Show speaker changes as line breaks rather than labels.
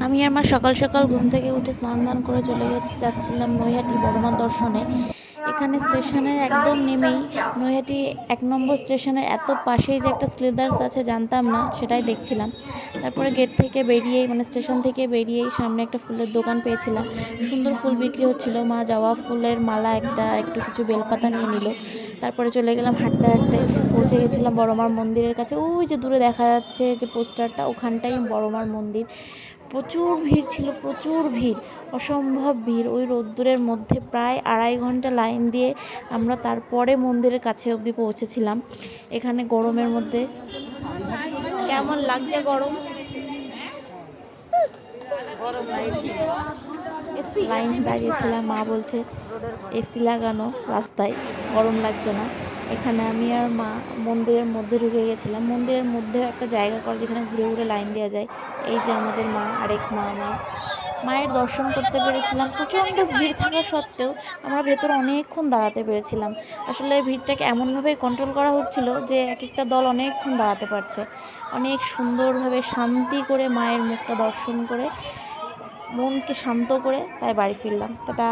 আমি আর মা সকাল সকাল ঘুম থেকে উঠে স্নান দান করে চলে যাচ্ছিলাম নৈহাটি বড়মার দর্শনে। এখানে স্টেশনের একদম নেমেই নৈহাটি 1 নম্বর স্টেশনের এত পাশেই যে একটা স্লিদার্স আছে জানতাম না, সেটাই দেখছিলাম। তারপরে গেট থেকে বেরিয়েই মানে স্টেশন থেকে বেরিয়েই সামনে একটা ফুলের দোকান পেয়েছিলাম। সুন্দর ফুল বিক্রি হচ্ছিল। মা জবা ফুলের মালা একটা, একটু কিছু বেলপাতা নিয়ে নিল। তারপরে চলে গেলাম হাঁটতে হাঁটতে, পৌঁছে গেছিলাম বড়মার মন্দিরের কাছে। ওই যে দূরে দেখা যাচ্ছে যে পোস্টারটা, ওখানটাই বড়মার মন্দির। প্রচুর ভিড় ছিল, প্রচুর ভিড়, অসম্ভব ভিড়। ওই রোদ্দুরের মধ্যে প্রায় 2.5 ঘন্টা লাইন দিয়ে আমরা তারপরে মন্দিরের কাছে অবধি পৌঁছেছিলাম। এখানে গরমের মধ্যে কেমন লাগছে গরম? লাইন দাঁড়িয়েছিলাম, মা বলছে এসি লাগানো রাস্তায়, গরম লাগছে না। এখানে আমি আর মা মন্দিরের মধ্যে ঢুকে গেছিলাম। মন্দিরের মধ্যে একটা জায়গা করা যেখানে ঘুরে ঘুরে লাইন দেওয়া যায়। এই যে আমাদের মা, আরেক মা আমার। মায়ের দর্শন করতে পেরেছিলাম। প্রচণ্ড ভিড় থাকা সত্ত্বেও আমরা ভেতরে অনেকক্ষণ দাঁড়াতে পেরেছিলাম। আসলে ভিড়টাকে এমনভাবে কন্ট্রোল করা হচ্ছিল যে এক একটা দল অনেকক্ষণ দাঁড়াতে পারছে। অনেক সুন্দরভাবে শান্তি করে মায়ের মুখটা দর্শন করে মনকে শান্ত করে তাই বাড়ি ফিরলাম। টাটা।